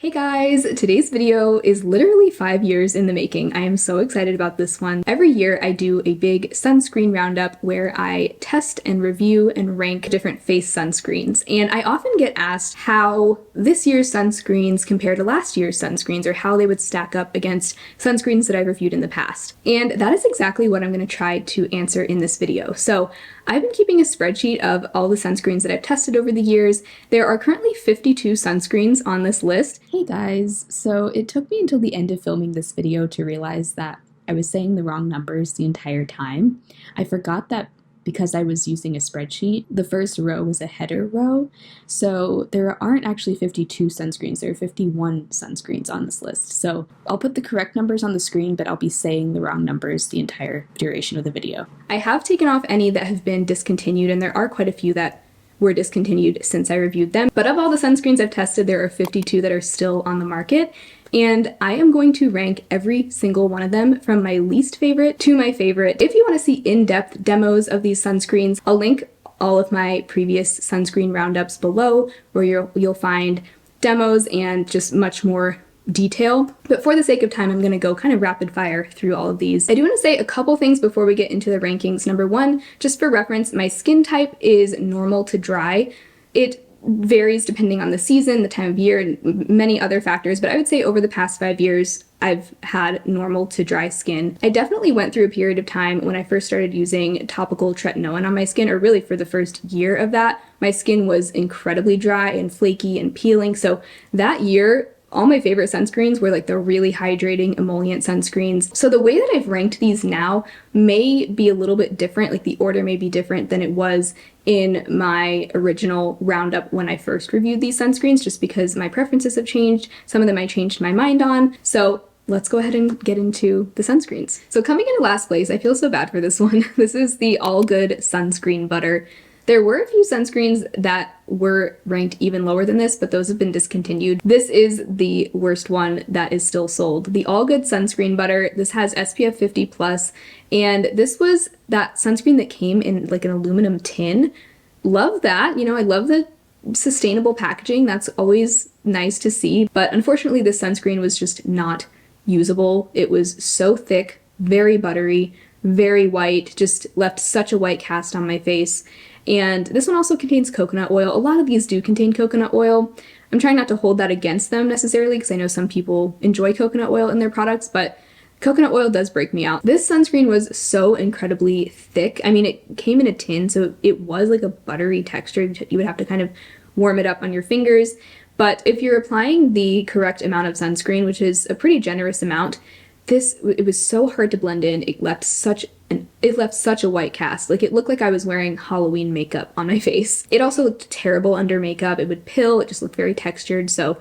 Hey guys! Today's video is literally 5 years in the making. I am so excited about this one. Every year I do a big sunscreen roundup where I test and review and rank different face sunscreens. And I often get asked how this year's sunscreens compare to last year's sunscreens or how they would stack up against sunscreens that I've reviewed in the past. And that is exactly what I'm going to try to answer in this video. So I've been keeping a spreadsheet of all the sunscreens that I've tested over the years. There are currently 52 sunscreens on this list. Hey guys, so it took me until the end of filming this video to realize that I was saying the wrong numbers the entire time. I forgot that because I was using a spreadsheet, the first row was a header row, so there aren't actually 52 sunscreens, there are 51 sunscreens on this list. So I'll put the correct numbers on the screen, but I'll be saying the wrong numbers the entire duration of the video. I have taken off any that have been discontinued, and there are quite a few that were discontinued since I reviewed them. But of all the sunscreens I've tested, there are 52 that are still on the market. And I am going to rank every single one of them from my least favorite to my favorite. If you want to see in-depth demos of these sunscreens, I'll link all of my previous sunscreen roundups below where you'll find demos and just much more detail. But for the sake of time, I'm going to go kind of rapid fire through all of these. I do want to say a couple things before we get into the rankings. Number one, just for reference, my skin type is normal to dry. It varies depending on the season, the time of year, and many other factors, but I would say over the past 5 years, I've had normal to dry skin. I definitely went through a period of time when I first started using topical tretinoin on my skin, or really for the first year of that, my skin was incredibly dry and flaky and peeling. So that year, all my favorite sunscreens were like the really hydrating emollient sunscreens. So the way that I've ranked these now may be a little bit different, like the order may be different than it was in my original roundup when I first reviewed these sunscreens, just because my preferences have changed. Some of them I changed my mind on. So let's go ahead and get into the sunscreens. So coming into last place, I feel so bad for this one. This is the All Good Sunscreen Butter. There were a few sunscreens that were ranked even lower than this, but those have been discontinued. This is the worst one that is still sold. The All Good Sunscreen Butter. This has SPF 50+, and this was that sunscreen that came in like an aluminum tin. Love that. You know, I love the sustainable packaging. That's always nice to see, but unfortunately this sunscreen was just not usable. It was so thick, very buttery, very white, just left such a white cast on my face. And this one also contains coconut oil. A lot of these do contain coconut oil. I'm trying not to hold that against them necessarily because I know some people enjoy coconut oil in their products, but coconut oil does break me out. This sunscreen was so incredibly thick. I mean, it came in a tin, so it was like a buttery texture. You would have to kind of warm it up on your fingers. But if you're applying the correct amount of sunscreen, which is a pretty generous amount, it was so hard to blend in. It left such a white cast. Like, it looked like I was wearing Halloween makeup on my face. It also looked terrible under makeup. It would pill. It just looked very textured. So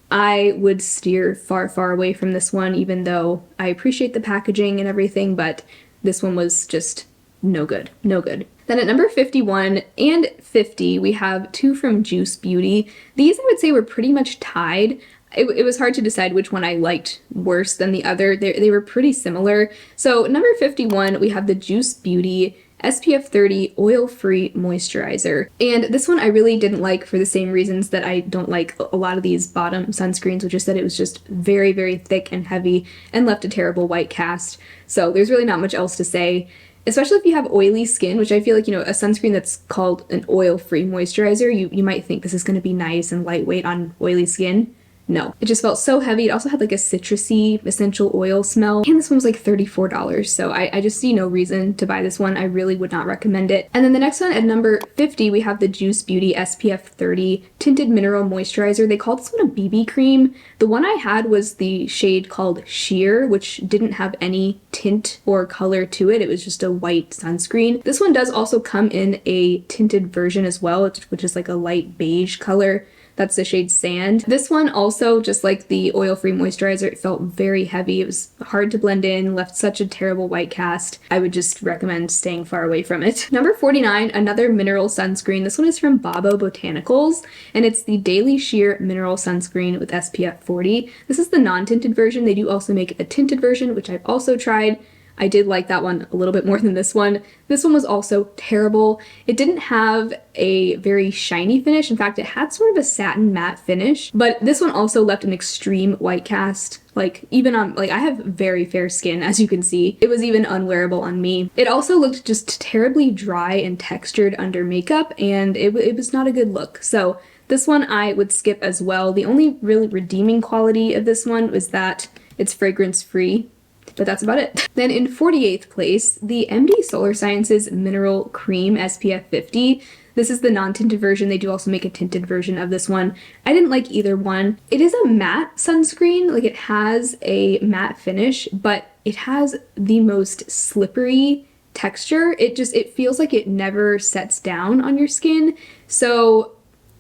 I would steer far, far away from this one, even though I appreciate the packaging and everything, but this one was just no good. No good. Then at number 51 and 50, we have two from Juice Beauty. These I would say were pretty much tied. It was hard to decide which one I liked worse than the other. They were pretty similar. So number 51, we have the Juice Beauty SPF 30 Oil-Free Moisturizer. And this one I really didn't like for the same reasons that I don't like a lot of these bottom sunscreens, which is that it was just very, very thick and heavy and left a terrible white cast. So there's really not much else to say. Especially if you have oily skin, which I feel like, you know, a sunscreen that's called an oil-free moisturizer, you might think this is going to be nice and lightweight on oily skin. No, it just felt so heavy. It also had like a citrusy essential oil smell. And this one was like $34. So I just see no reason to buy this one. I really would not recommend it. And then the next one at number 50, we have the Juice Beauty SPF 30 Tinted Mineral Moisturizer. They called this one a BB cream. The one I had was the shade called Sheer, which didn't have any tint or color to it. It was just a white sunscreen. This one does also come in a tinted version as well, which is like a light beige color. That's the shade Sand. This one also, just like the oil-free moisturizer, it felt very heavy. It was hard to blend in, left such a terrible white cast. I would just recommend staying far away from it. Number 49, another mineral sunscreen. This one is from Babo Botanicals, and it's the Daily Sheer Mineral Sunscreen with SPF 40. This is the non-tinted version. They do also make a tinted version, which I've also tried. I did like that one a little bit more than this one. This one was also terrible. It didn't have a very shiny finish. In fact, it had sort of a satin matte finish, but this one also left an extreme white cast. Like, even on, like, I have very fair skin, as you can see. It was even unwearable on me. It also looked just terribly dry and textured under makeup, and it was not a good look. So this one I would skip as well. The only really redeeming quality of this one was that it's fragrance free, but that's about it. Then in 48th place, the MD Solar Sciences Mineral Cream SPF 50. This is the non-tinted version. They do also make a tinted version of this one. I didn't like either one. It is a matte sunscreen, like it has a matte finish, but it has the most slippery texture. It feels like it never sets down on your skin. So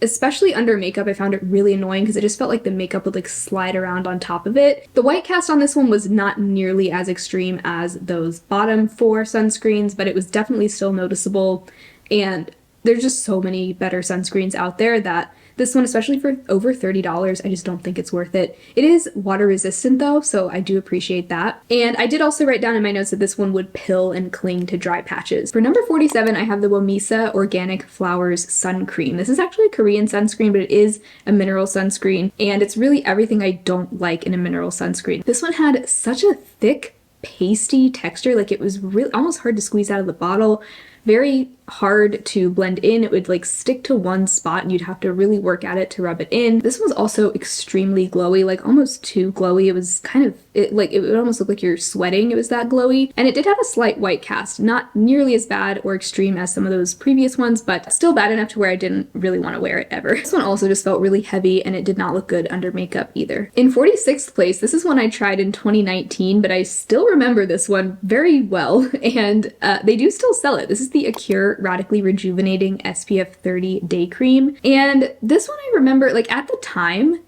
especially under makeup, I found it really annoying because it just felt like the makeup would like slide around on top of it. The white cast on this one was not nearly as extreme as those bottom 4 sunscreens, but it was definitely still noticeable. And there's just so many better sunscreens out there that this one, especially for over $30, I just don't think it's worth it. It is water resistant though, so I do appreciate that. And I did also write down in my notes that this one would pill and cling to dry patches. For number 47, I have the Womisa Organic Flowers Sun Cream. This is actually a Korean sunscreen, but it is a mineral sunscreen, and it's really everything I don't like in a mineral sunscreen. This one had such a thick, pasty texture, like it was really almost hard to squeeze out of the bottle. Very hard to blend in. It would like stick to one spot and you'd have to really work at it to rub it in. This was also extremely glowy, like almost too glowy. It was kind of, it would almost look like you're sweating. It was that glowy. And it did have a slight white cast, not nearly as bad or extreme as some of those previous ones, but still bad enough to where I didn't really want to wear it ever. This one also just felt really heavy and it did not look good under makeup either. In 46th place, this is one I tried in 2019, but I still remember this one very well, and they do still sell it. This is the Acure Radically Rejuvenating SPF 30 Day Cream. And this one I remember, like at the time,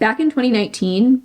back in 2019,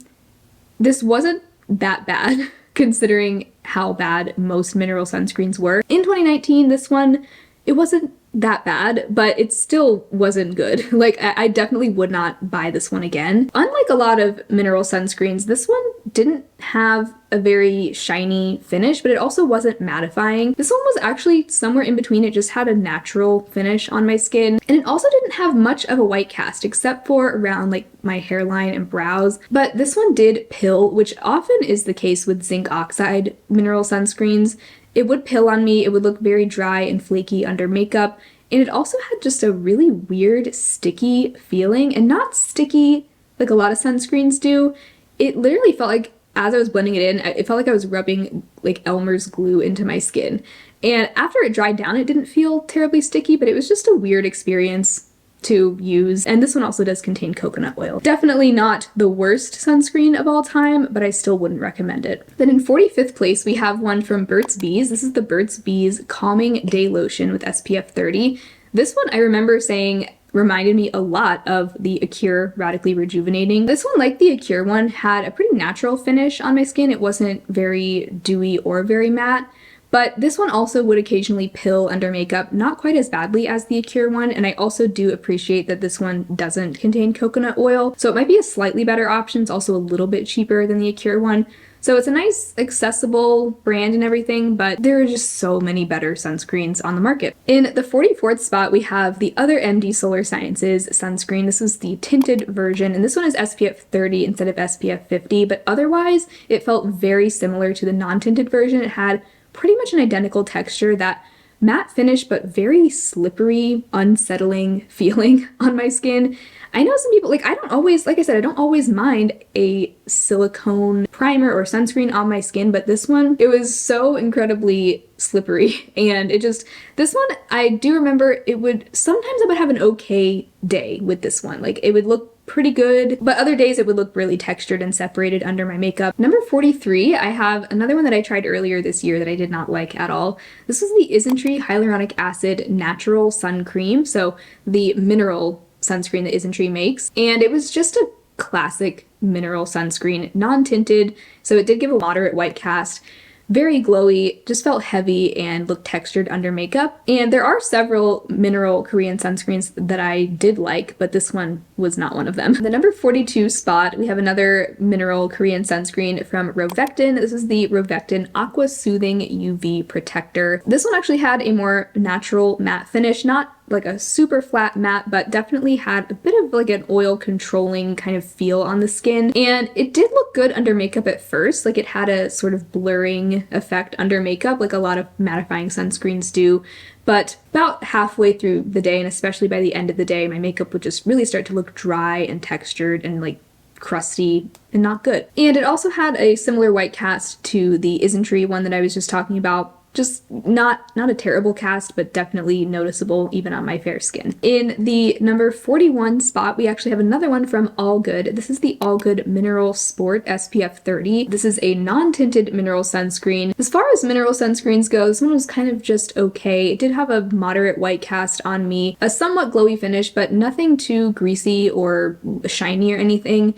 this wasn't that bad considering how bad most mineral sunscreens were. In 2019, this one, it wasn't that bad, but it still wasn't good. Like, I definitely would not buy this one again. Unlike a lot of mineral sunscreens, this one didn't have a very shiny finish, but it also wasn't mattifying. This one was actually somewhere in between. It just had a natural finish on my skin, and it also didn't have much of a white cast except for around like my hairline and brows. But this one did pill, which often is the case with zinc oxide mineral sunscreens. It would pill on me, it would look very dry and flaky under makeup, and it also had just a really weird sticky feeling, and not sticky like a lot of sunscreens do. It literally felt like, as I was blending it in, it felt like I was rubbing like Elmer's glue into my skin. And after it dried down, it didn't feel terribly sticky, but it was just a weird experience to use. And this one also does contain coconut oil. Definitely not the worst sunscreen of all time, but I still wouldn't recommend it. Then in 45th place, we have one from Burt's Bees. This is the Burt's Bees Calming Day Lotion with SPF 30. This one I remember saying reminded me a lot of the Acure Radically Rejuvenating. This one, like the Acure one, had a pretty natural finish on my skin. It wasn't very dewy or very matte. But this one also would occasionally pill under makeup, not quite as badly as the Acure one, and I also do appreciate that this one doesn't contain coconut oil, so it might be a slightly better option. It's also a little bit cheaper than the Acure one. So it's a nice, accessible brand and everything, but there are just so many better sunscreens on the market. In the 44th spot, we have the other MD Solar Sciences sunscreen. This is the tinted version, and this one is SPF 30 instead of SPF 50, but otherwise it felt very similar to the non-tinted version. It had pretty much an identical texture, that matte finish, but very slippery, unsettling feeling on my skin. I know some people, like, I don't always, like I said, I don't always mind a silicone primer or sunscreen on my skin, but this one, it was so incredibly slippery. And it just, this one, I do remember sometimes I would have an okay day with this one. Like, it would look pretty good, but other days it would look really textured and separated under my makeup. Number 43, I have another one that I tried earlier this year that I did not like at all. This was the Isntree Hyaluronic Acid Natural Sun Cream, so the mineral sunscreen that Isntree makes, and it was just a classic mineral sunscreen, non-tinted, so it did give a moderate white cast. very glowy, just felt heavy and looked textured under makeup. And there are several mineral Korean sunscreens that I did like, but this one was not one of them. The number 42 spot, we have another mineral Korean sunscreen from Rovectin. This is the Rovectin Aqua Soothing UV Protector. This one actually had a more natural matte finish, not like a super flat matte, but definitely had a bit of like an oil controlling kind of feel on the skin. And it did look good under makeup at first, like it had a sort of blurring effect under makeup, like a lot of mattifying sunscreens do. But about halfway through the day, and especially by the end of the day, my makeup would just really start to look dry and textured and like crusty and not good. And it also had a similar white cast to the Isntree one that I was just talking about. Just not a terrible cast, but definitely noticeable even on my fair skin. In the number 41 spot, we actually have another one from All Good. This is the All Good Mineral Sport SPF 30. This is a non-tinted mineral sunscreen. As far as mineral sunscreens go, this one was kind of just okay. It did have a moderate white cast on me, a somewhat glowy finish, but nothing too greasy or shiny or anything.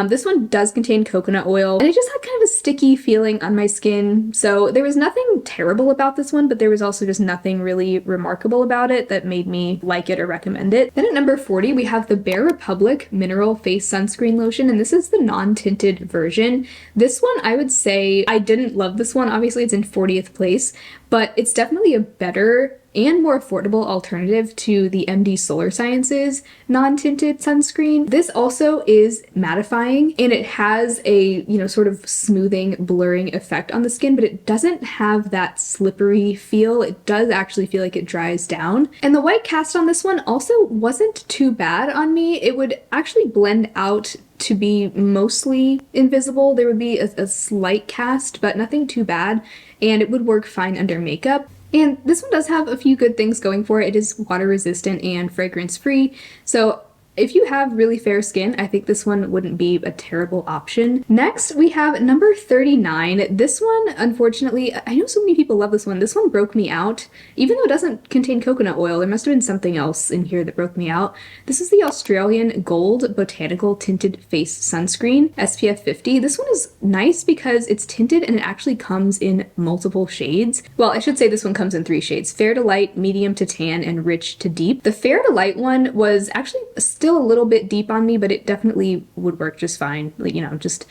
This one does contain coconut oil, and it just had kind of a sticky feeling on my skin. So there was nothing terrible about this one, but there was also just nothing really remarkable about it that made me like it or recommend it. Then at number 40, we have the Bare Republic Mineral Face Sunscreen Lotion, and this is the non-tinted version. This one, I would say, I didn't love this one. Obviously, it's in 40th place, but it's definitely a better and more affordable alternative to the MD Solar Sciences non-tinted sunscreen. This also is mattifying, and it has a, sort of smoothing, blurring effect on the skin, but it doesn't have that slippery feel. It does actually feel like it dries down. And the white cast on this one also wasn't too bad on me. It would actually blend out to be mostly invisible. There would be a slight cast, but nothing too bad, and it would work fine under makeup. And this one does have a few good things going for it. It is water resistant and fragrance free. So if you have really fair skin, I think this one wouldn't be a terrible option. Next, we have number 39. This one, unfortunately, I know so many people love this one. This one broke me out. Even though it doesn't contain coconut oil, there must have been something else in here that broke me out. This is the Australian Gold Botanical Tinted Face Sunscreen, SPF 50. This one is nice because it's tinted and it actually comes in multiple shades. Well, I should say this one comes in 3 shades: fair to light, medium to tan, and rich to deep. The fair to light one was actually still a little bit deep on me, but it definitely would work just fine. Like, just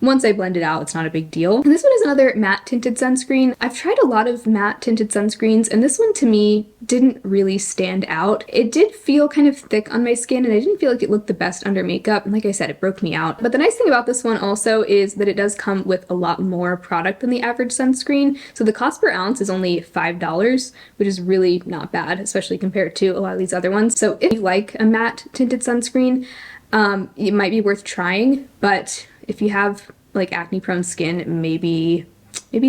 once I blend it out, it's not a big deal. And this one is another matte tinted sunscreen. I've tried a lot of matte tinted sunscreens, and this one to me didn't really stand out. It did feel kind of thick on my skin, and I didn't feel like it looked the best under makeup. And like I said, it broke me out. But the nice thing about this one also is that it does come with a lot more product than the average sunscreen. So the cost per ounce is only $5, which is really not bad, especially compared to a lot of these other ones. So if you like a matte tinted sunscreen, it might be worth trying, but if you have like acne prone skin, maybe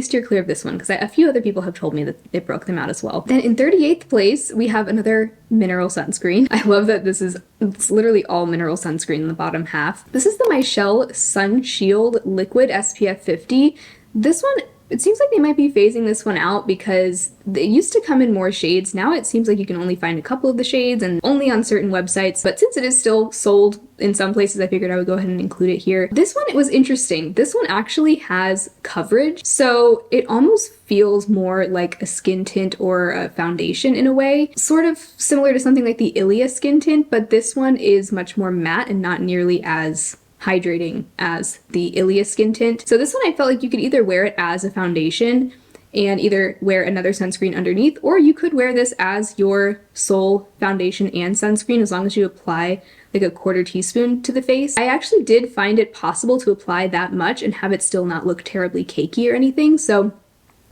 steer clear of this one, because a few other people have told me that it broke them out as well. Then in 38th place, we have another mineral sunscreen. I love that it's literally all mineral sunscreen in the bottom half. This is the Michelle Sun Shield Liquid SPF 50. This one, it seems like they might be phasing this one out because it used to come in more shades. Now it seems like you can only find a couple of the shades and only on certain websites. But since it is still sold in some places, I figured I would go ahead and include it here. This one, it was interesting. This one actually has coverage, so it almost feels more like a skin tint or a foundation in a way. Sort of similar to something like the Ilia skin tint, but this one is much more matte and not nearly as hydrating as the Ilia skin tint. So this one, I felt like you could either wear it as a foundation and either wear another sunscreen underneath, or you could wear this as your sole foundation and sunscreen as long as you apply like a 1/4 teaspoon to the face. I actually did find it possible to apply that much and have it still not look terribly cakey or anything. So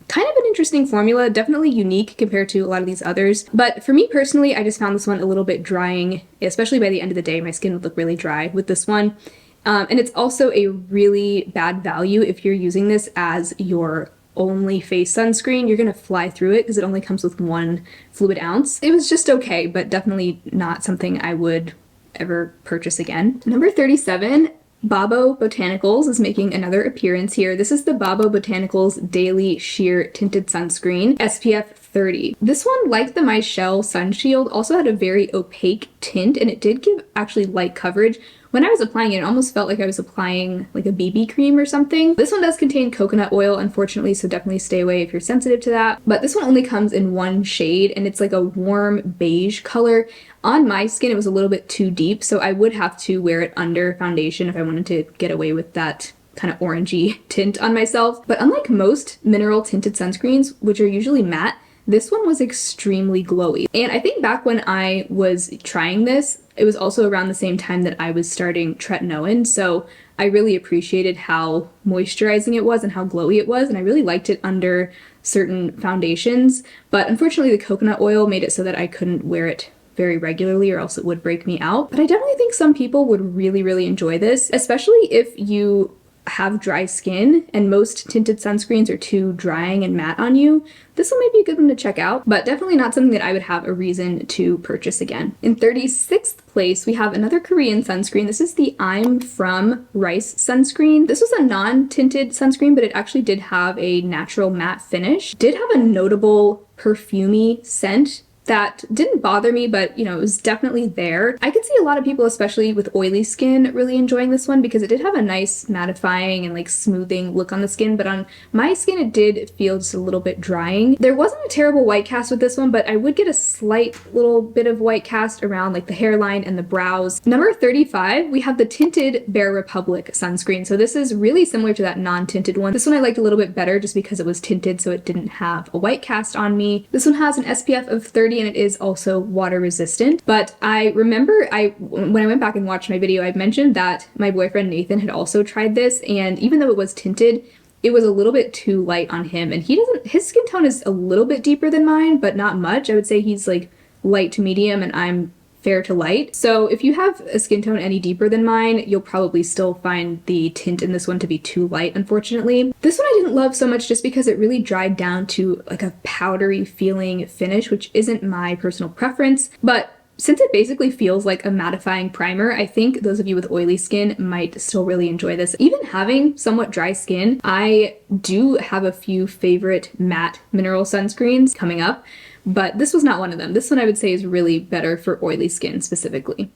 kind of an interesting formula, definitely unique compared to a lot of these others. But for me personally, I just found this one a little bit drying, especially by the end of the day. My skin would look really dry with this one. And it's also a really bad value if you're using this as your only face sunscreen. You're gonna fly through it because it only comes with 1 fluid ounce. It was just okay, but definitely not something I would ever purchase again. Number 37, Babo Botanicals is making another appearance here. This is the Babo Botanicals Daily Sheer Tinted Sunscreen, SPF 30. This one, like the Michelle Sun Shield, also had a very opaque tint, and it did give actually light coverage, when I was applying it, it almost felt like I was applying like a BB cream or something. This one does contain coconut oil, unfortunately, so definitely stay away if you're sensitive to that. But this one only comes in one shade, and it's like a warm beige color. On my skin, it was a little bit too deep, so I would have to wear it under foundation if I wanted to get away with that kind of orangey tint on myself. But unlike most mineral tinted sunscreens, which are usually matte, this one was extremely glowy. And I think back when I was trying this, it was also around the same time that I was starting tretinoin, so I really appreciated how moisturizing it was and how glowy it was, and I really liked it under certain foundations. But unfortunately, the coconut oil made it so that I couldn't wear it very regularly or else it would break me out. But I definitely think some people would really enjoy this, especially if you have dry skin and most tinted sunscreens are too drying and matte on you. This one might be a good one to check out, but definitely not something that I would have a reason to purchase again. In 36th place, we have another Korean sunscreen. This is the I'm From Rice sunscreen. This was a non-tinted sunscreen, but it actually did have a natural matte finish. It did have a notable perfumey scent that didn't bother me, but you know, it was definitely there. I could see a lot of people, especially with oily skin, really enjoying this one because it did have a nice mattifying and like smoothing look on the skin, but on my skin it did feel just a little bit drying. There wasn't a terrible white cast with this one, but I would get a slight little bit of white cast around like the hairline and the brows. Number 35, we have the Tinted Bare Republic sunscreen. So this is really similar to that non-tinted one. This one I liked a little bit better just because it was tinted, so it didn't have a white cast on me. This one has an SPF of 30 and it is also water resistant. But I remember when I went back and watched my video, I mentioned that my boyfriend Nathan had also tried this, and even though it was tinted, it was a little bit too light on him, and his skin tone is a little bit deeper than mine, but not much. I would say he's like light to medium and I'm fair to light. So if you have a skin tone any deeper than mine, you'll probably still find the tint in this one to be too light, unfortunately. This one I didn't love so much just because it really dried down to like a powdery feeling finish, which isn't my personal preference. But since it basically feels like a mattifying primer, I think those of you with oily skin might still really enjoy this. Even having somewhat dry skin, I do have a few favorite matte mineral sunscreens coming up, but this was not one of them. This one I would say is really better for oily skin specifically.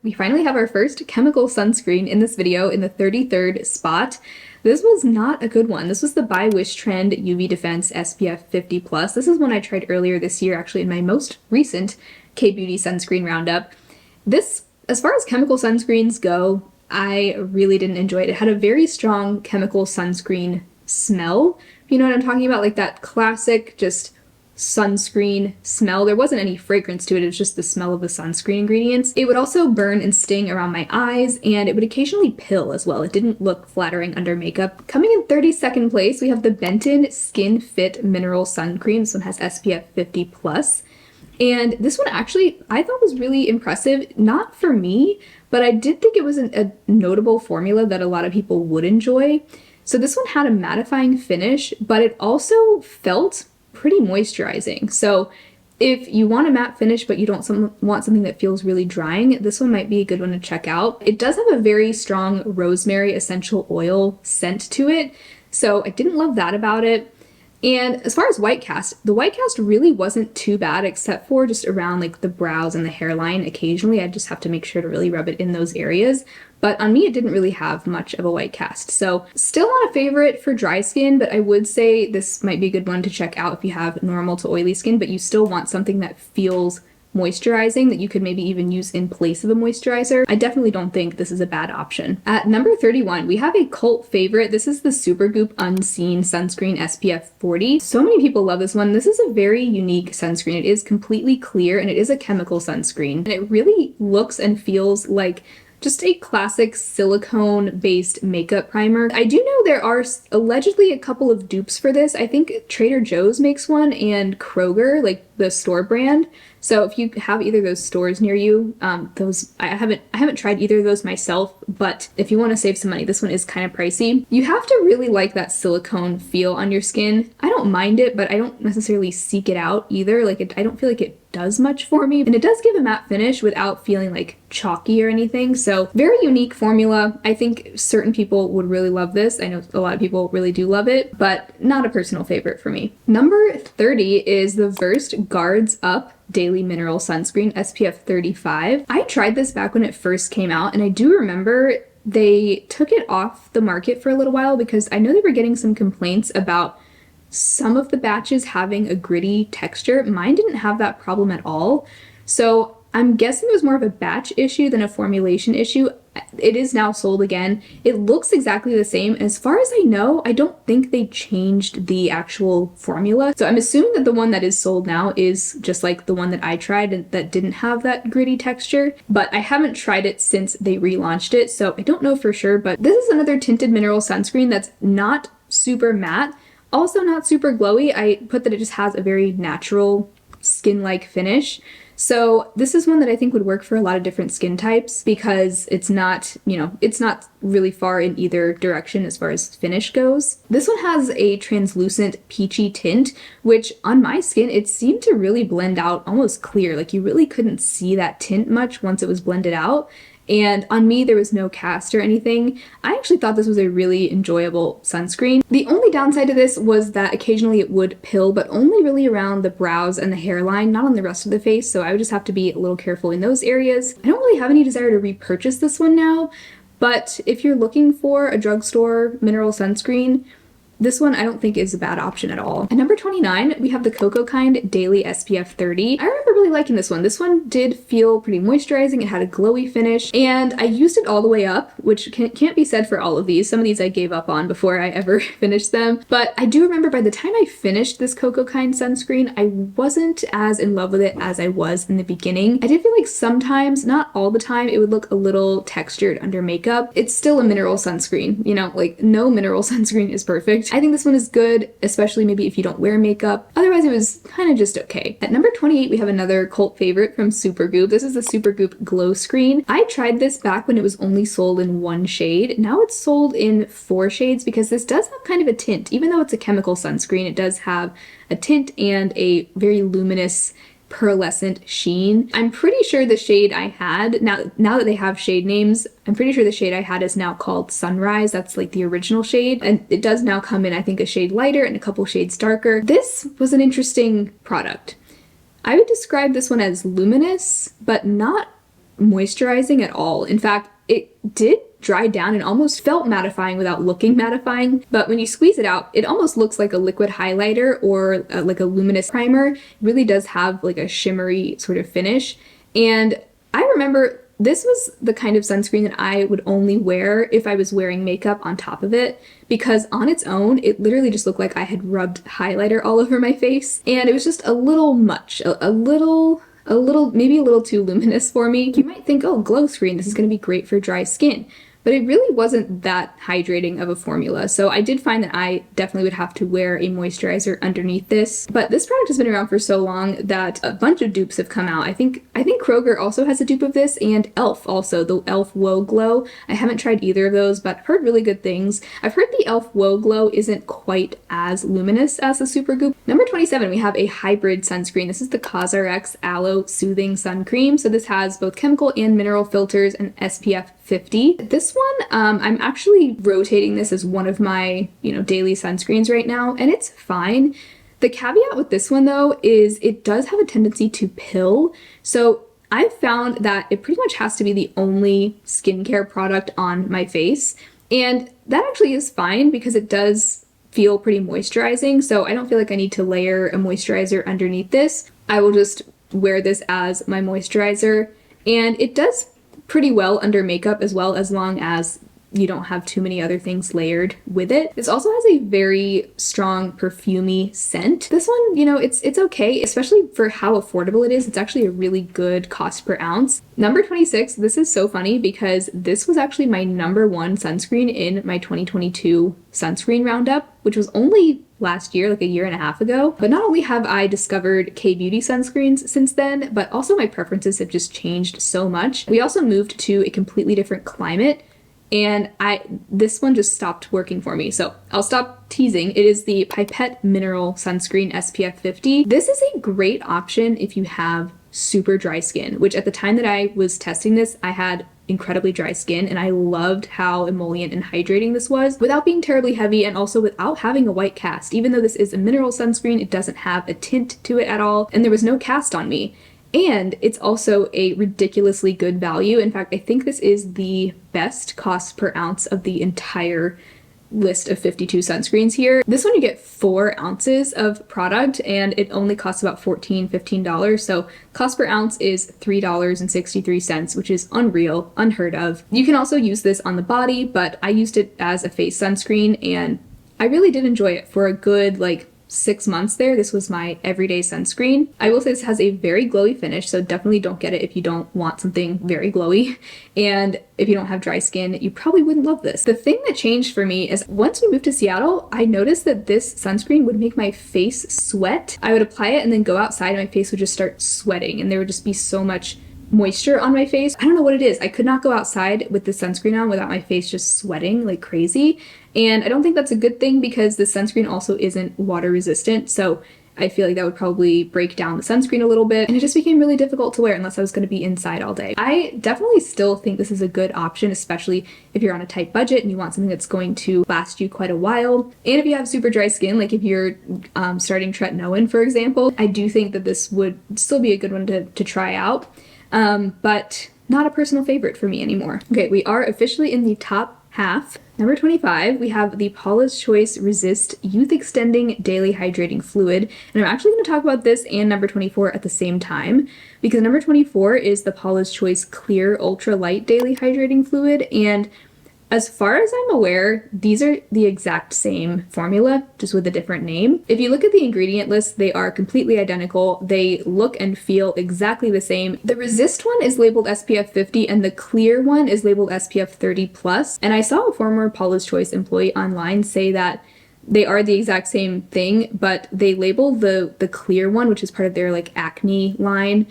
We finally have our first chemical sunscreen in this video in the 33rd spot. This was not a good one. This was the By Wishtrend UV Defense SPF 50+. This is one I tried earlier this year, actually in my most recent K-Beauty sunscreen roundup. This, as far as chemical sunscreens go, I really didn't enjoy it. It had a very strong chemical sunscreen smell. You know what I'm talking about? Like that classic just sunscreen smell. There wasn't any fragrance to it, it was just the smell of the sunscreen ingredients. It would also burn and sting around my eyes, and it would occasionally pill as well. It didn't look flattering under makeup. Coming in 32nd place, we have the Benton Skin Fit Mineral Sun Cream. This one has SPF 50+. And this one actually I thought was really impressive. Not for me, but I did think it was a notable formula that a lot of people would enjoy. So this one had a mattifying finish, but it also felt pretty moisturizing. So if you want a matte finish but you don't want something that feels really drying, this one might be a good one to check out. It does have a very strong rosemary essential oil scent to it, so I didn't love that about it. And as far as white cast, the white cast really wasn't too bad except for just around like the brows and the hairline. Occasionally I'd just have to make sure to really rub it in those areas. But on me, it didn't really have much of a white cast. So still not a favorite for dry skin, but I would say this might be a good one to check out if you have normal to oily skin, but you still want something that feels moisturizing that you could maybe even use in place of a moisturizer. I definitely don't think this is a bad option. At number 31, we have a cult favorite. This is the Supergoop Unseen Sunscreen SPF 40. So many people love this one. This is a very unique sunscreen. It is completely clear and it is a chemical sunscreen. And it really looks and feels like just a classic silicone-based makeup primer. I do know there are allegedly a couple of dupes for this. I think Trader Joe's makes one and Kroger, like the store brand. So if you have either of those stores near you, I haven't tried either of those myself, but if you want to save some money, this one is kind of pricey. You have to really like that silicone feel on your skin. I don't mind it, but I don't necessarily seek it out either. Like I don't feel like it does much for me. And it does give a matte finish without feeling like chalky or anything. So very unique formula. I think certain people would really love this. I know a lot of people really do love it, but not a personal favorite for me. Number 30 is the Versed Guards Up Daily Mineral Sunscreen SPF 35. I tried this back when it first came out, and I do remember they took it off the market for a little while because I know they were getting some complaints about some of the batches having a gritty texture. Mine didn't have that problem at all. So I'm guessing it was more of a batch issue than a formulation issue. It is now sold again. It looks exactly the same. As far as I know, I don't think they changed the actual formula. So I'm assuming that the one that is sold now is just like the one that I tried and that didn't have that gritty texture. But I haven't tried it since they relaunched it, so I don't know for sure. But this is another tinted mineral sunscreen that's not super matte, also not super glowy. I put that it just has a very natural skin-like finish. So this is one that I think would work for a lot of different skin types because it's not, you know, it's not really far in either direction as far as finish goes. This one has a translucent peachy tint, which on my skin, it seemed to really blend out almost clear. Like you really couldn't see that tint much once it was blended out. And on me, there was no cast or anything. I actually thought this was a really enjoyable sunscreen. The only downside to this was that occasionally it would pill, but only really around the brows and the hairline, not on the rest of the face, so I would just have to be a little careful in those areas. I don't really have any desire to repurchase this one now, but if you're looking for a drugstore mineral sunscreen, this one I don't think is a bad option at all. At number 29, we have the Cocoa Kind Daily SPF 30. I remember really liking this one. This one did feel pretty moisturizing. It had a glowy finish, and I used it all the way up, which can't be said for all of these. Some of these I gave up on before I ever finished them. But I do remember by the time I finished this Cocoa Kind sunscreen, I wasn't as in love with it as I was in the beginning. I did feel like sometimes, not all the time, it would look a little textured under makeup. It's still a mineral sunscreen, you know, like no mineral sunscreen is perfect. I think this one is good, especially maybe if you don't wear makeup. Otherwise, it was kind of just okay. At number 28, we have another cult favorite from Supergoop. This is the Supergoop Glow Screen. I tried this back when it was only sold in one shade. Now it's sold in 4 shades because this does have kind of a tint. Even though it's a chemical sunscreen, it does have a tint and a very luminous pearlescent sheen. I'm pretty sure the shade I had, now that they have shade names, I'm pretty sure the shade I had is now called Sunrise. That's like the original shade. And it does now come in, I think, a shade lighter and a couple shades darker. This was an interesting product. I would describe this one as luminous, but not moisturizing at all. In fact, it did dry down and almost felt mattifying without looking mattifying, but when you squeeze it out, it almost looks like a liquid highlighter or like a luminous primer. It really does have like a shimmery sort of finish. And I remember this was the kind of sunscreen that I would only wear if I was wearing makeup on top of it, because on its own, it literally just looked like I had rubbed highlighter all over my face, and it was just a little much, maybe a little too luminous for me. You might think, oh, glow screen, this is going to be great for dry skin. But it really wasn't that hydrating of a formula. So I did find that I definitely would have to wear a moisturizer underneath this. But this product has been around for so long that a bunch of dupes have come out. I think Kroger also has a dupe of this, and e.l.f. also, the e.l.f. Whoa Glow. I haven't tried either of those, but I've heard really good things. I've heard the e.l.f. Whoa Glow isn't quite as luminous as the Supergoop. Number 27, we have a hybrid sunscreen. This is the Cosrx Aloe Soothing Sun Cream. So this has both chemical and mineral filters and SPF 50. This one, I'm actually rotating this as one of my, daily sunscreens right now, and it's fine. The caveat with this one though is it does have a tendency to pill. So I've found that it pretty much has to be the only skincare product on my face. And that actually is fine because it does feel pretty moisturizing. So I don't feel like I need to layer a moisturizer underneath this. I will just wear this as my moisturizer, and it does pretty well under makeup as well, as long as you don't have too many other things layered with it. This also has a very strong perfumey scent. This one, it's okay, especially for how affordable it is. It's actually a really good cost per ounce. Number 26, this is so funny because this was actually my number 1 sunscreen in my 2022 sunscreen roundup, which was only last year, like a year and a half ago. But not only have I discovered K-beauty sunscreens since then, but also my preferences have just changed so much. We also moved to a completely different climate and this one just stopped working for me. So I'll stop teasing. It is the Pipette Mineral Sunscreen SPF 50. This is a great option if you have super dry skin, which at the time that I was testing this, I had incredibly dry skin, and I loved how emollient and hydrating this was without being terribly heavy and also without having a white cast. Even though this is a mineral sunscreen, it doesn't have a tint to it at all, and there was no cast on me. And it's also a ridiculously good value. In fact, I think this is the best cost per ounce of the entire list of 52 sunscreens here. This one you get 4 ounces of product and it only costs about $15. So cost per ounce is $3.63, which is unreal, unheard of. You can also use this on the body, but I used it as a face sunscreen and I really did enjoy it for a good 6 months there. This was my everyday sunscreen. I will say this has a very glowy finish, so definitely don't get it if you don't want something very glowy. And if you don't have dry skin, you probably wouldn't love this. The thing that changed for me is once we moved to Seattle, I noticed that this sunscreen would make my face sweat. I would apply it and then go outside and my face would just start sweating and there would just be so much moisture on my face. I don't know what it is. I could not go outside with the sunscreen on without my face just sweating like crazy. And I don't think that's a good thing because the sunscreen also isn't water resistant. So I feel like that would probably break down the sunscreen a little bit. And it just became really difficult to wear unless I was going to be inside all day. I definitely still think this is a good option, especially if you're on a tight budget and you want something that's going to last you quite a while. And if you have super dry skin, like if you're starting tretinoin, for example, I do think that this would still be a good one to try out. But not a personal favorite for me anymore. Okay, we are officially in the top half. Number 25, we have the Paula's Choice Resist Youth Extending Daily Hydrating Fluid. And I'm actually going to talk about this and number 24 at the same time because number 24 is the Paula's Choice Clear Ultra Light Daily Hydrating Fluid. And as far as I'm aware, these are the exact same formula, just with a different name. If you look at the ingredient list, they are completely identical. They look and feel exactly the same. The Resist one is labeled SPF 50 and the Clear one is labeled SPF 30+. And I saw a former Paula's Choice employee online say that they are the exact same thing, but they label the Clear one, which is part of their acne line,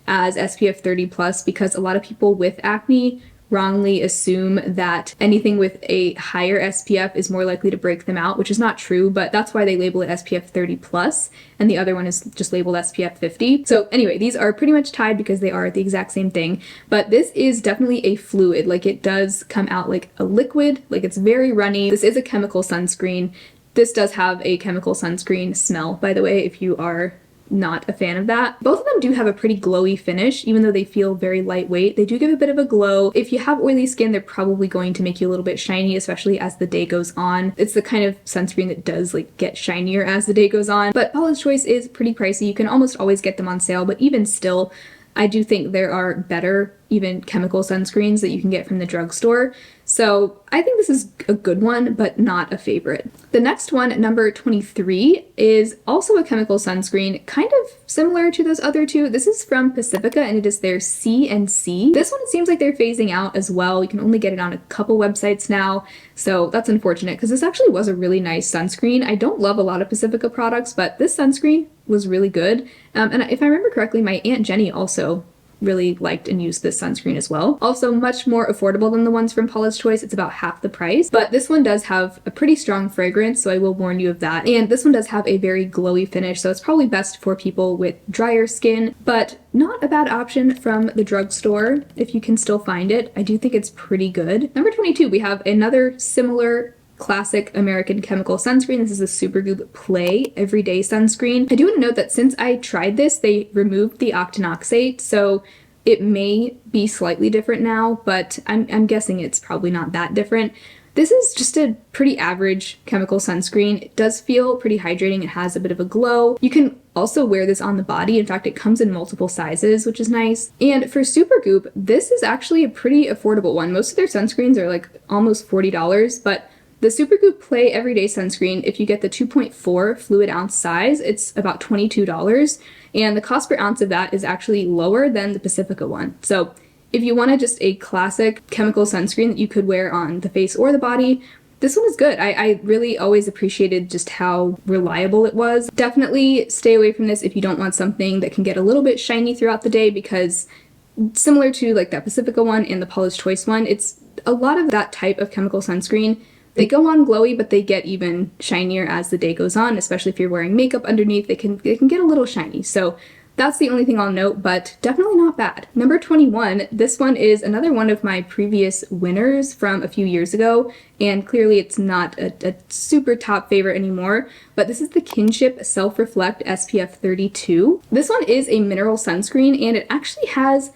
as SPF 30+ because a lot of people with acne wrongly assume that anything with a higher SPF is more likely to break them out, which is not true, but that's why they label it SPF 30+, and the other one is just labeled SPF 50. So anyway, these are pretty much tied because they are the exact same thing, but this is definitely a fluid. It does come out like a liquid, it's very runny. This is a chemical sunscreen. This does have a chemical sunscreen smell, by the way, if you are not a fan of that. Both of them do have a pretty glowy finish, even though they feel very lightweight. They do give a bit of a glow. If you have oily skin, they're probably going to make you a little bit shiny, especially as the day goes on. It's the kind of sunscreen that does get shinier as the day goes on. But Paula's Choice is pretty pricey. You can almost always get them on sale, but even still, I do think there are better, even chemical sunscreens that you can get from the drugstore. So I think this is a good one, but not a favorite. The next one, number 23, is also a chemical sunscreen, kind of similar to those other two. This is from Pacifica and it is their C&C. This one, it seems like they're phasing out as well. You can only get it on a couple websites now, so that's unfortunate because this actually was a really nice sunscreen. I don't love a lot of Pacifica products, but this sunscreen was really good. And if I remember correctly, my Aunt Jenny also really liked and used this sunscreen as well. Also much more affordable than the ones from Paula's Choice. It's about half the price, but this one does have a pretty strong fragrance, so I will warn you of that. And this one does have a very glowy finish, so it's probably best for people with drier skin, but not a bad option from the drugstore if you can still find it. I do think it's pretty good. Number 22, we have another similar classic American chemical sunscreen. This is a Supergoop Play Everyday Sunscreen. I do want to note that since I tried this, they removed the octinoxate, so it may be slightly different now, but I'm guessing it's probably not that different. This is just a pretty average chemical sunscreen. It does feel pretty hydrating. It has a bit of a glow. You can also wear this on the body. In fact, it comes in multiple sizes, which is nice. And for Supergoop, this is actually a pretty affordable one. Most of their sunscreens are almost $40, but the Supergoop Play Everyday Sunscreen, if you get the 2.4 fluid ounce size, it's about $22. And the cost per ounce of that is actually lower than the Pacifica one. So if you wanted just a classic chemical sunscreen that you could wear on the face or the body, this one is good. I really always appreciated just how reliable it was. Definitely stay away from this if you don't want something that can get a little bit shiny throughout the day because similar to like that Pacifica one and the Paula's Choice one. It's a lot of that type of chemical sunscreen. They go on glowy, but they get even shinier as the day goes on, especially if you're wearing makeup underneath. They can get a little shiny. So that's the only thing I'll note, but definitely not bad. Number 21, this one is another one of my previous winners from a few years ago, and clearly it's not a super top favorite anymore, but this is the Kinship Self-Reflect SPF 32. This one is a mineral sunscreen, and it actually has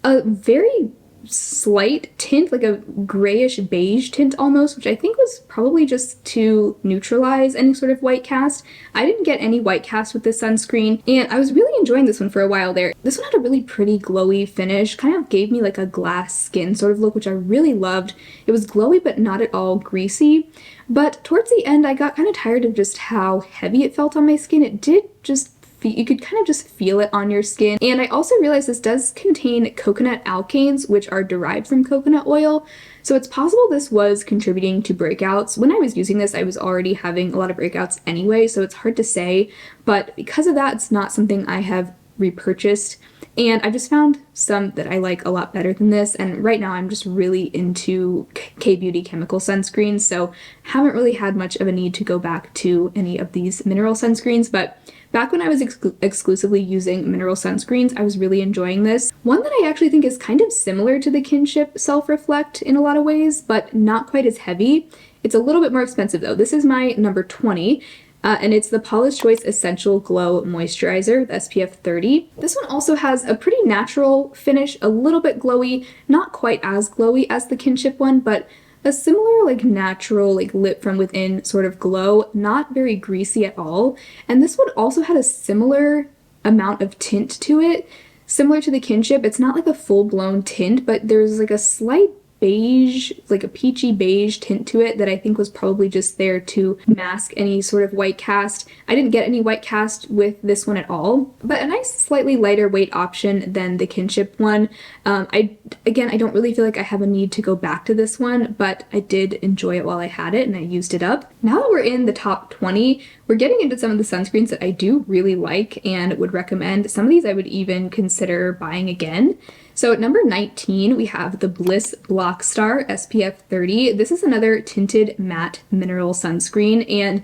a very slight tint, like a grayish beige tint almost, which I think was probably just to neutralize any sort of white cast. I didn't get any white cast with this sunscreen, and I was really enjoying this one for a while there. This one had a really pretty glowy finish, kind of gave me like a glass skin sort of look, which I really loved. It was glowy but not at all greasy, but towards the end I got kind of tired of just how heavy it felt on my skin. It did just you could kind of just feel it on your skin. And I also realized this does contain coconut alkanes, which are derived from coconut oil. So it's possible this was contributing to breakouts. When I was using this, I was already having a lot of breakouts anyway, so it's hard to say. But because of that, it's not something I have repurchased. And I just found some that I like a lot better than this. And right now I'm just really into K-Beauty chemical sunscreens, so haven't really had much of a need to go back to any of these mineral sunscreens. But back when I was exclusively using mineral sunscreens, I was really enjoying this. One that I actually think is kind of similar to the Kinship Self-Reflect in a lot of ways, but not quite as heavy. It's a little bit more expensive though. This is my number 20. And it's the Paula's Choice Essential Glow Moisturizer with SPF 30. This one also has a pretty natural finish, a little bit glowy, not quite as glowy as the Kinship one, but a similar like natural like lit from within sort of glow, not very greasy at all. And this one also had a similar amount of tint to it, similar to the Kinship. It's not like a full-blown tint, but there's like a slight beige, like a peachy beige tint to it that I think was probably just there to mask any sort of white cast. I didn't get any white cast with this one at all, but a nice slightly lighter weight option than the Kinship one. I don't really feel like I have a need to go back to this one, but I did enjoy it while I had it and I used it up. Now that we're in the top 20, we're getting into some of the sunscreens that I do really like and would recommend. Some of these I would even consider buying again. So at number 19, we have the Bliss Blockstar SPF 30. This is another tinted matte mineral sunscreen, and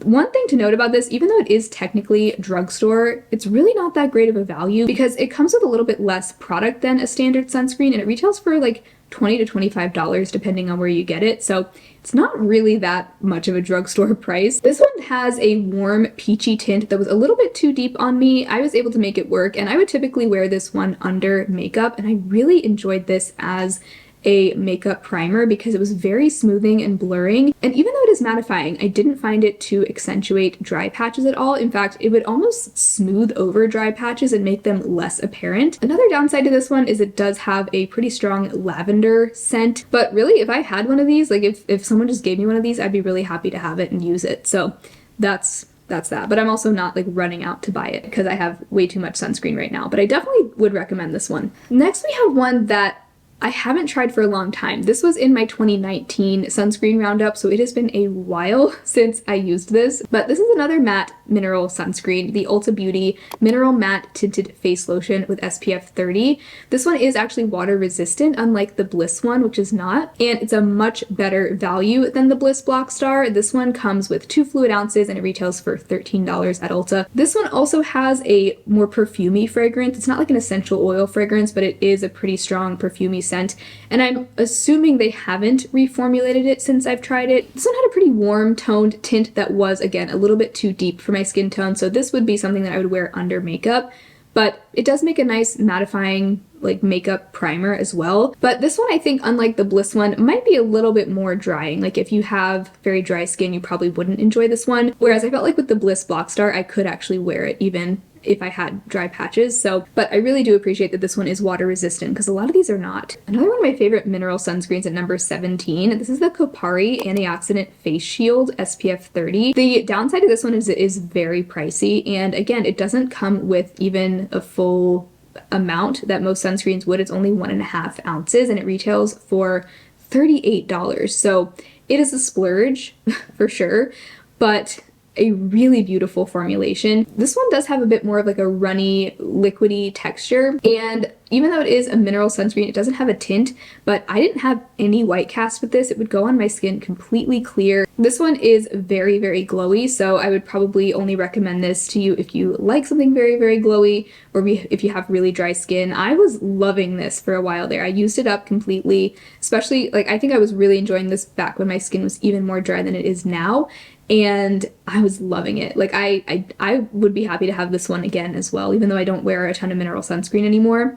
one thing to note about this, even though it is technically drugstore, it's really not that great of a value because it comes with a little bit less product than a standard sunscreen, and it retails for like $20 to $25 depending on where you get it. So it's not really that much of a drugstore price. This one has a warm peachy tint that was a little bit too deep on me. I was able to make it work, and I would typically wear this one under makeup, and I really enjoyed this as a makeup primer because it was very smoothing and blurring. And even though it is mattifying, I didn't find it to accentuate dry patches at all. In fact, it would almost smooth over dry patches and make them less apparent. Another downside to this one is it does have a pretty strong lavender scent, but really if I had one of these, like if someone just gave me one of these, I'd be really happy to have it and use it. So that's that. But I'm also not like running out to buy it because I have way too much sunscreen right now, but I definitely would recommend this one. Next we have one that I haven't tried for a long time. This was in my 2019 sunscreen roundup, so it has been a while since I used this, but this is another matte mineral sunscreen, the Ulta Beauty Mineral Matte Tinted Face Lotion with SPF 30. This one is actually water resistant, unlike the Bliss one, which is not, and it's a much better value than the Bliss Blockstar. This one comes with 2 fluid ounces and it retails for $13 at Ulta. This one also has a more perfumey fragrance. It's not like an essential oil fragrance, but it is a pretty strong perfumey scent, and I'm assuming they haven't reformulated it since I've tried it. This one had a pretty warm toned tint that was, again, a little bit too deep for my skin tone, so this would be something that I would wear under makeup, but it does make a nice mattifying like makeup primer as well. But this one, I think, unlike the Bliss one, might be a little bit more drying. Like if you have very dry skin, you probably wouldn't enjoy this one, whereas I felt like with the Bliss Blockstar, I could actually wear it even if I had dry patches. But I really do appreciate that this one is water resistant because a lot of these are not. Another one of my favorite mineral sunscreens at number 17, this is the Kopari Antioxidant Face Shield SPF 30. The downside of this one is it is very pricey, and again, it doesn't come with even a full amount that most sunscreens would. It's only 1.5 ounces and it retails for $38. So it is a splurge for sure, but a really beautiful formulation. This one does have a bit more of like a runny, liquidy texture, and even though it is a mineral sunscreen, it doesn't have a tint, but I didn't have any white cast with this. It would go on my skin completely clear. This one is very, very glowy, so I would probably only recommend this to you if you like something very, very glowy, or if you have really dry skin. I was loving this for a while there. I used it up completely, especially, like, I think I was really enjoying this back when my skin was even more dry than it is now, and I was loving it. Like, I would be happy to have this one again as well, even though I don't wear a ton of mineral sunscreen anymore.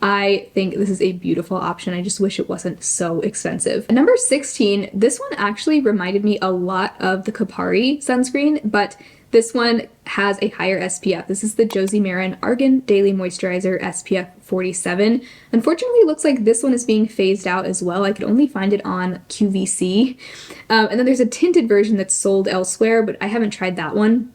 I think this is a beautiful option. I just wish it wasn't so expensive. Number 16, this one actually reminded me a lot of the Kopari sunscreen, but this one has a higher SPF. This is the Josie Maran Argan Daily Moisturizer SPF 47. Unfortunately, it looks like this one is being phased out as well. I could only find it on QVC. And then there's a tinted version that's sold elsewhere, but I haven't tried that one.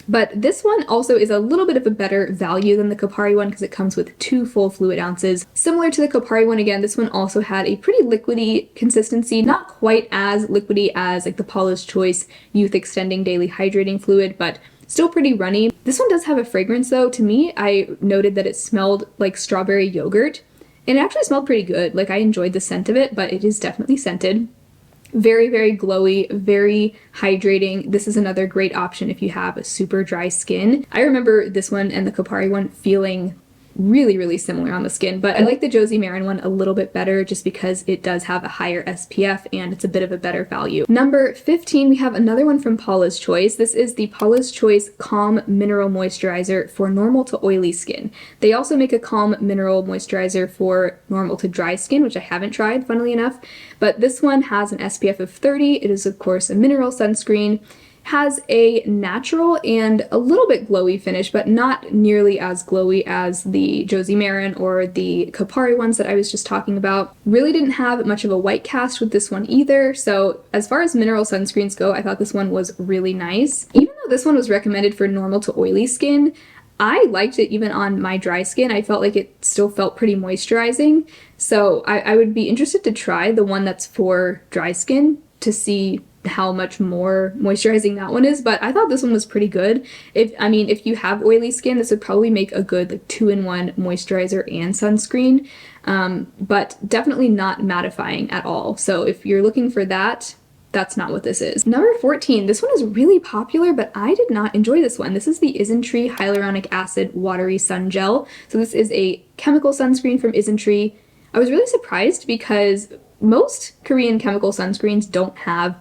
But this one also is a little bit of a better value than the Kopari one because it comes with 2 full fluid ounces. Similar to the Kopari one, again, this one also had a pretty liquidy consistency, not quite as liquidy as like the Paula's Choice Youth Extending Daily Hydrating Fluid, but still pretty runny. This one does have a fragrance though. To me, I noted that it smelled like strawberry yogurt, and it actually smelled pretty good. Like, I enjoyed the scent of it, but it is definitely scented. Very, very glowy, very hydrating. This is another great option if you have a super dry skin. I remember this one and the Kopari one feeling really, really similar on the skin, but I like the Josie Maran one a little bit better just because it does have a higher SPF and it's a bit of a better value. Number 15, we have another one from Paula's Choice. This is the Paula's Choice Calm Mineral Moisturizer for normal to oily skin. They also make a calm mineral moisturizer for normal to dry skin, which I haven't tried, funnily enough, but this one has an SPF of 30. It is, of course, a mineral sunscreen. Has a natural and a little bit glowy finish, but not nearly as glowy as the Josie Maran or the Kopari ones that I was just talking about. Really didn't have much of a white cast with this one either, so as far as mineral sunscreens go, I thought this one was really nice. Even though this one was recommended for normal to oily skin, I liked it even on my dry skin. I felt like it still felt pretty moisturizing, so I would be interested to try the one that's for dry skin to see how much more moisturizing that one is, but I thought this one was pretty good. If you have oily skin, this would probably make a good like 2-in-1 moisturizer and sunscreen, but definitely not mattifying at all. So if you're looking for that, that's not what this is. Number 14, this one is really popular, but I did not enjoy this one. This is the Isntree Hyaluronic Acid Watery Sun Gel. So this is a chemical sunscreen from Isntree. I was really surprised because most Korean chemical sunscreens don't have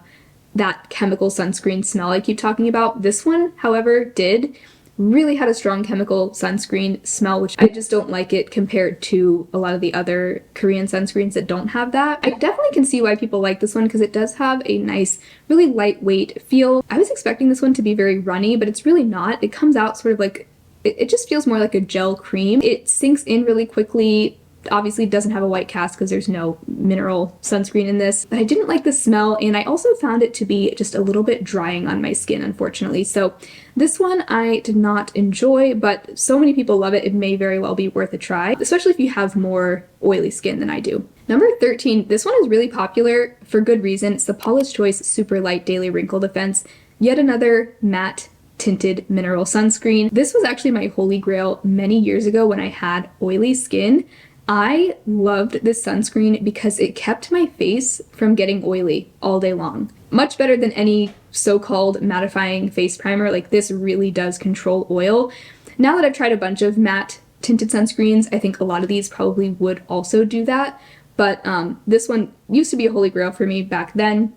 that chemical sunscreen smell I keep talking about. This one, however, did. Really had a strong chemical sunscreen smell, which I just don't like it compared to a lot of the other Korean sunscreens that don't have that. I definitely can see why people like this one because it does have a nice, really lightweight feel. I was expecting this one to be very runny, but it's really not. It comes out sort of like, it just feels more like a gel cream. It sinks in really quickly. Obviously doesn't have a white cast because there's no mineral sunscreen in this, but I didn't like the smell, and I also found it to be just a little bit drying on my skin, unfortunately. So this one I did not enjoy, but so many people love it, it may very well be worth a try, especially if you have more oily skin than I do. Number 13, this one is really popular for good reason. It's the Paula's Choice Super Light Daily Wrinkle Defense. Yet another matte tinted mineral sunscreen. This was actually my holy grail many years ago when I had oily skin. I loved this sunscreen because it kept my face from getting oily all day long. Much better than any so-called mattifying face primer. Like, this really does control oil. Now that I've tried a bunch of matte tinted sunscreens, I think a lot of these probably would also do that. But this one used to be a holy grail for me back then.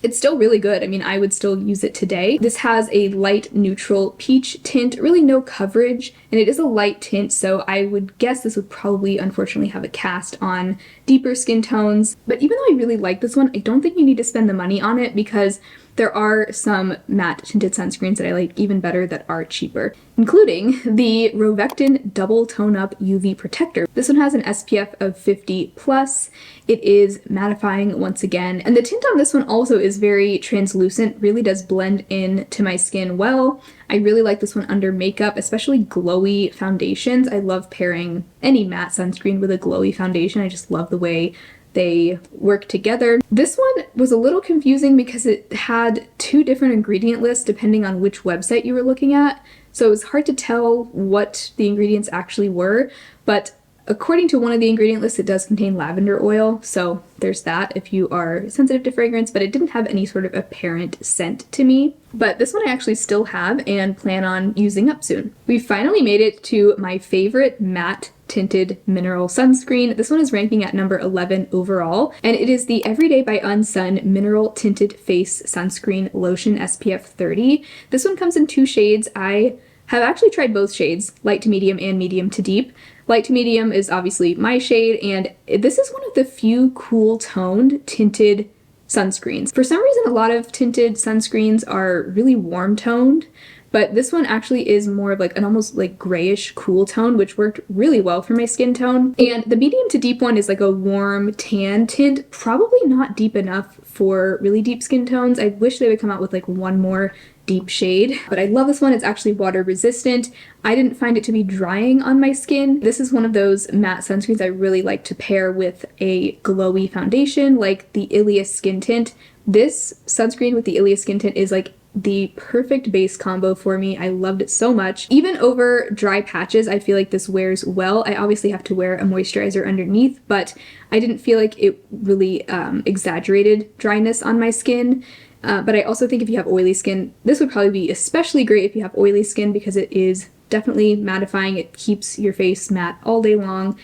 It's still really good. I mean, I would still use it today. This has a light neutral peach tint, really no coverage, and it is a light tint, so I would guess this would probably unfortunately have a cast on deeper skin tones. But even though I really like this one, I don't think you need to spend the money on it because there are some matte tinted sunscreens that I like even better that are cheaper, including the Rovectin Double Tone Up UV Protector. This one has an SPF of 50+. It is mattifying once again, and the tint on this one also is very translucent, really does blend in to my skin well. I really like this one under makeup, especially glowy foundations. I love pairing any matte sunscreen with a glowy foundation. I just love the way they work together. This one was a little confusing because it had two different ingredient lists depending on which website you were looking at. So it was hard to tell what the ingredients actually were, but according to one of the ingredient lists, it does contain lavender oil, so there's that if you are sensitive to fragrance, but it didn't have any sort of apparent scent to me. But this one I actually still have and plan on using up soon. We finally made it to my favorite matte tinted mineral sunscreen. This one is ranking at number 11 overall, and it is the Everyday by Unsun Mineral Tinted Face Sunscreen Lotion SPF 30. This one comes in two shades. I have actually tried both shades, light to medium and medium to deep. Light to medium is obviously my shade, and this is one of the few cool toned tinted sunscreens. For some reason, a lot of tinted sunscreens are really warm toned, but this one actually is more of like an almost like grayish cool tone, which worked really well for my skin tone. And the medium to deep one is like a warm tan tint, probably not deep enough for really deep skin tones. I wish they would come out with like one more deep shade, but I love this one. It's actually water resistant. I didn't find it to be drying on my skin. This is one of those matte sunscreens I really like to pair with a glowy foundation like the Ilias Skin Tint. This sunscreen with the Ilias Skin Tint is like the perfect base combo for me. I loved it so much. Even over dry patches, I feel like this wears well. I obviously have to wear a moisturizer underneath, but I didn't feel like it really exaggerated dryness on my skin. But I also think if you have oily skin, this would probably be especially great if you have oily skin because it is definitely mattifying. It keeps your face matte all day long.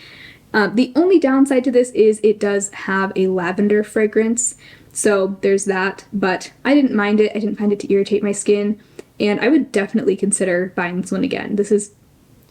The only downside to this is it does have a lavender fragrance, so there's that, but I didn't mind it. I didn't find it to irritate my skin, and I would definitely consider buying this one again. This is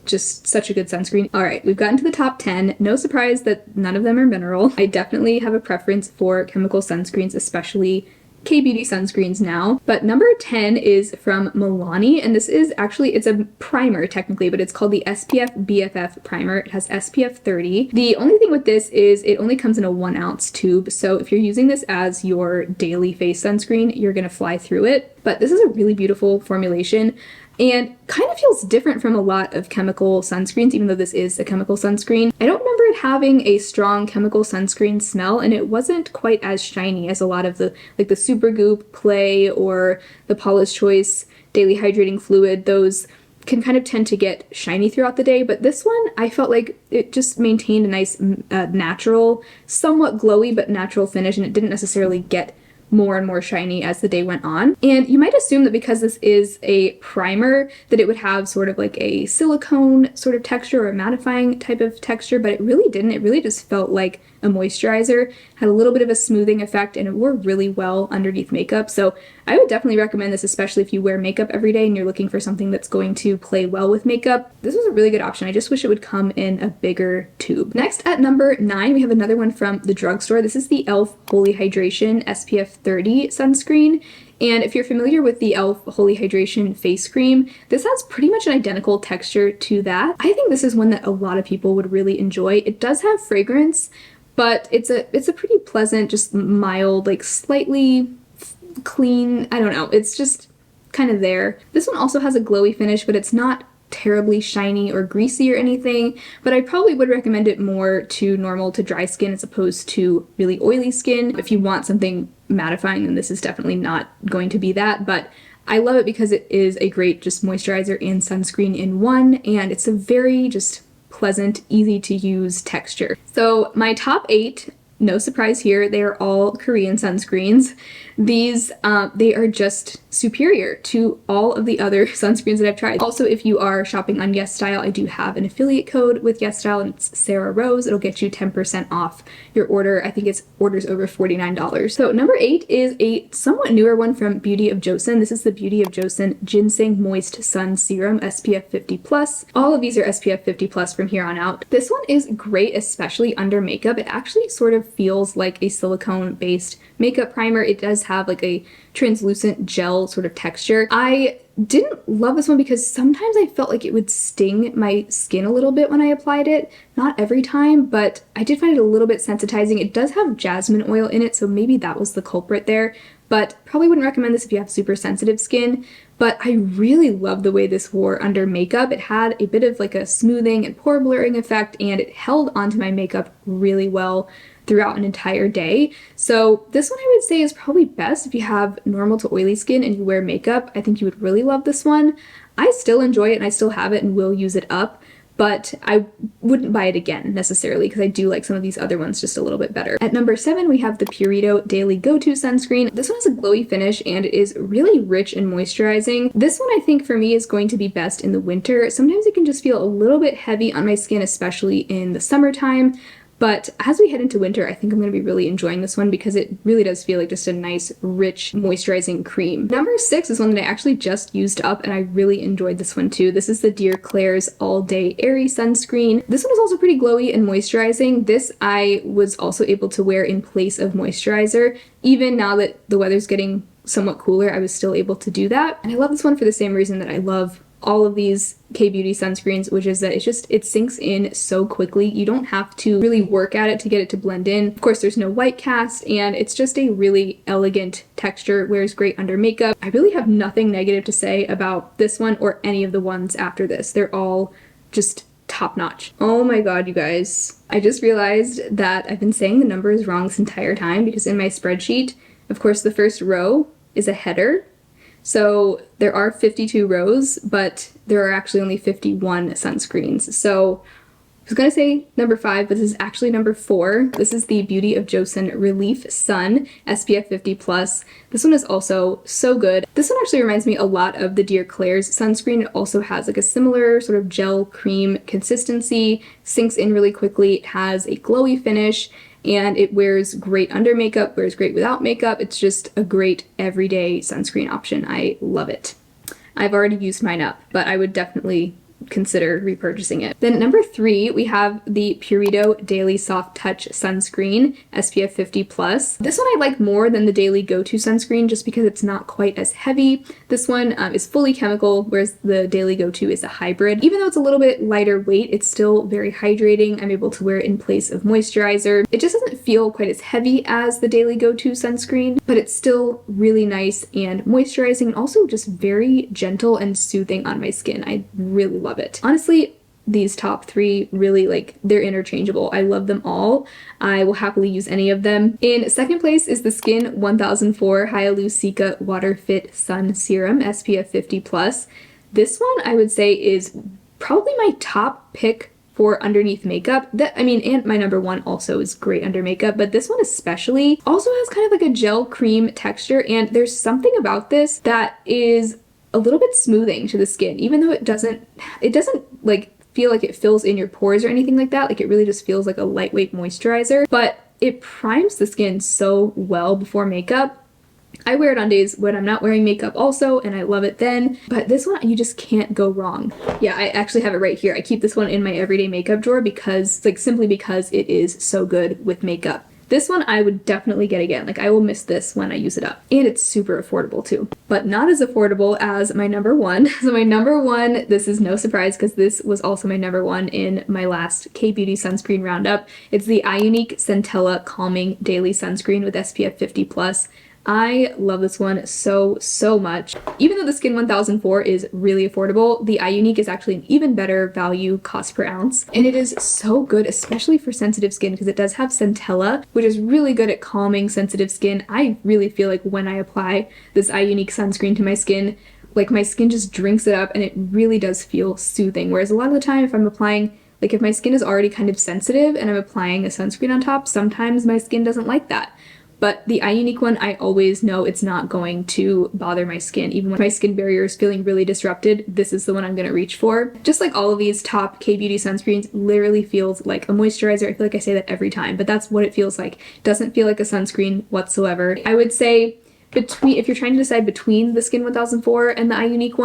just such a good sunscreen. All right, we've gotten to the top 10. No surprise that none of them are mineral. I definitely have a preference for chemical sunscreens, especially K-beauty sunscreens now. But number 10 is from Milani, and this is actually, it's a primer technically, but it's called the SPF BFF primer. It has SPF 30. The only thing with this is it only comes in a 1 ounce tube, so if you're using this as your daily face sunscreen, you're gonna fly through it. But this is a really beautiful formulation and kind of feels different from a lot of chemical sunscreens, even though this is a chemical sunscreen. I don't remember it having a strong chemical sunscreen smell, and it wasn't quite as shiny as a lot of the, like the Supergoop Play or the Paula's Choice Daily Hydrating Fluid. Those can kind of tend to get shiny throughout the day, but this one, I felt like it just maintained a nice natural, somewhat glowy, but natural finish, and it didn't necessarily get more and more shiny as the day went on. And you might assume that because this is a primer that it would have sort of like a silicone sort of texture or a mattifying type of texture, but it really didn't. It really just felt like a moisturizer, had a little bit of a smoothing effect, and it wore really well underneath makeup. So I would definitely recommend this, especially if you wear makeup every day and you're looking for something that's going to play well with makeup. This was a really good option. I just wish it would come in a bigger tube. Next at number 9, we have another one from the drugstore. This is the e.l.f. Holy Hydration SPF 30 sunscreen. And if you're familiar with the e.l.f. Holy Hydration face cream, this has pretty much an identical texture to that. I think this is one that a lot of people would really enjoy. It does have fragrance, but it's a pretty pleasant, just mild, like slightly clean, I don't know, it's just kind of there. This one also has a glowy finish, but it's not terribly shiny or greasy or anything, but I probably would recommend it more to normal to dry skin as opposed to really oily skin. If you want something mattifying, then this is definitely not going to be that, but I love it because it is a great just moisturizer and sunscreen in one, and it's a very just pleasant, easy to use texture. So my top 8, no surprise here, they are all Korean sunscreens. These, they are just superior to all of the other sunscreens that I've tried. Also, if you are shopping on YesStyle, I do have an affiliate code with YesStyle, and it's Sarah Rose. It'll get you 10% off your order. I think it's orders over $49. So number 8 is a somewhat newer one from Beauty of Joseon. This is the Beauty of Joseon Ginseng Moist Sun Serum SPF 50+. All of these are SPF 50+ from here on out. This one is great, especially under makeup. It actually sort of feels like a silicone-based makeup primer. It does have like a translucent gel sort of texture. I didn't love this one because sometimes I felt like it would sting my skin a little bit when I applied it. Not every time, but I did find it a little bit sensitizing. It does have jasmine oil in it, so maybe that was the culprit there. but probably wouldn't recommend this if you have super sensitive skin. But I really love the way this wore under makeup. It had a bit of like a smoothing and pore blurring effect, and it held onto my makeup really well throughout an entire day. So this one I would say is probably best if you have normal to oily skin and you wear makeup. I think you would really love this one. I still enjoy it and I still have it and will use it up, but I wouldn't buy it again necessarily because I do like some of these other ones just a little bit better. At number 7, we have the Purito Daily Go-To Sunscreen. This one has a glowy finish and it is really rich and moisturizing. This one I think for me is going to be best in the winter. Sometimes it can just feel a little bit heavy on my skin, especially in the summertime. But as we head into winter, I think I'm going to be really enjoying this one because it really does feel like just a nice, rich, moisturizing cream. Number 6 is one that I actually just used up and I really enjoyed this one too. This is the Dear Klairs All Day Airy Sunscreen. This one is also pretty glowy and moisturizing. This I was also able to wear in place of moisturizer. Even now that the weather's getting somewhat cooler, I was still able to do that. And I love this one for the same reason that I love all of these K-beauty sunscreens, which is that it sinks in so quickly. You don't have to really work at it to get it to blend in. Of course, there's no white cast, and it's just a really elegant texture. It wears great under makeup. I really have nothing negative to say about this one or any of the ones after this. They're all just top notch. Oh my god, you guys. I just realized that I've been saying the numbers wrong this entire time because in my spreadsheet, of course, the first row is a header. So there are 52 rows, but there are actually only 51 sunscreens. So I was going to say number 5, but this is actually number 4. This is the Beauty of Joseon Relief Sun SPF 50+. This one is also so good. This one actually reminds me a lot of the Dear Klairs sunscreen. It also has like a similar sort of gel cream consistency, sinks in really quickly. It has a glowy finish, and it wears great under makeup, wears great without makeup. It's just a great everyday sunscreen option. I love it. I've already used mine up, but I would definitely consider repurchasing it. Then at number 3, we have the Purito Daily Soft Touch Sunscreen SPF 50+. This one I like more than the Daily Go-To Sunscreen just because it's not quite as heavy. This one is fully chemical, whereas the Daily Go-To is a hybrid. Even though it's a little bit lighter weight, it's still very hydrating. I'm able to wear it in place of moisturizer. It just doesn't feel quite as heavy as the Daily Go-To sunscreen, but it's still really nice and moisturizing and also just very gentle and soothing on my skin. I really love it. Honestly, these top 3 really, like, they're interchangeable. I love them all. I will happily use any of them. In second place is the Skin 1004 Hyaluronic Water Fit Sun Serum SPF 50+. This one I would say is probably my top pick for underneath makeup. And my number 1 also is great under makeup, but this one especially also has kind of like a gel cream texture, and there's something about this that is a little bit smoothing to the skin, even though it doesn't like feel like it fills in your pores or anything like that. Like, it really just feels like a lightweight moisturizer, but it primes the skin so well before makeup. I wear it on days when I'm not wearing makeup also, and I love it then. But this one, you just can't go wrong. Yeah, I actually have it right here. I keep this one in my everyday makeup drawer because, like, simply because it is so good with makeup. This one I would definitely get again. Like, I will miss this when I use it up. And it's super affordable too. But not as affordable as my number 1. So my number 1, this is no surprise because this was also my number 1 in my last K-Beauty sunscreen roundup. It's the Iunik Centella Calming Daily Sunscreen with SPF 50+. I love this one so much. Even though the Skin 1004 is really affordable, the Iunik is actually an even better value cost per ounce. And it is so good, especially for sensitive skin, because it does have centella, which is really good at calming sensitive skin. I really feel like when I apply this Iunik sunscreen to my skin, like, my skin just drinks it up and it really does feel soothing. Whereas a lot of the time if I'm applying, like, if my skin is already kind of sensitive and I'm applying a sunscreen on top, sometimes my skin doesn't like that. But the Iunik one, I always know it's not going to bother my skin. Even when my skin barrier is feeling really disrupted, this is the one I'm going to reach for. Just like all of these top K-Beauty sunscreens, literally feels like a moisturizer. I feel like I say that every time, but that's what it feels like. It doesn't feel like a sunscreen whatsoever. I would say if you're trying to decide between the Skin 1004 and the Iunik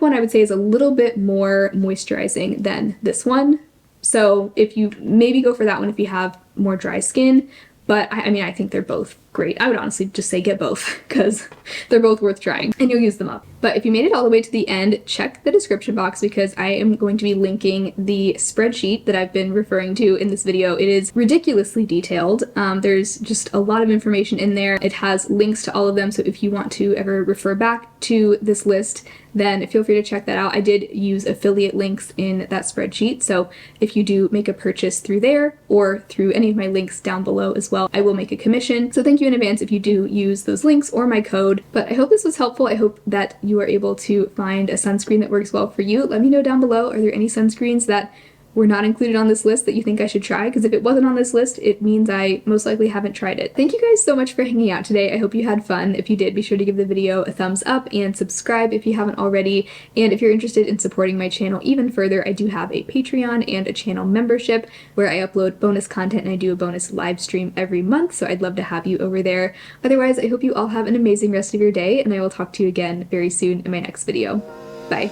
one I would say is a little bit more moisturizing than this one. So if you maybe go for that one if you have more dry skin. But I mean, I think they're both great. I would honestly just say get both because they're both worth trying and you'll use them up. But if you made it all the way to the end, check the description box because I am going to be linking the spreadsheet that I've been referring to in this video. It is ridiculously detailed. There's just a lot of information in there. It has links to all of them, so if you want to ever refer back to this list, then feel free to check that out. I did use affiliate links in that spreadsheet, so if you do make a purchase through there or through any of my links down below as well, I will make a commission. So thank you in advance if you do use those links or my code. But I hope this was helpful. I hope that you are able to find a sunscreen that works well for you. Let me know down below, are there any sunscreens that were not included on this list that you think I should try? Because if it wasn't on this list, it means I most likely haven't tried it. Thank you guys so much for hanging out today. I hope you had fun. If you did, be sure to give the video a thumbs up and subscribe if you haven't already. And if you're interested in supporting my channel even further, I do have a Patreon and a channel membership where I upload bonus content and I do a bonus live stream every month, so I'd love to have you over there. Otherwise, I hope you all have an amazing rest of your day, and I will talk to you again very soon in my next video. Bye.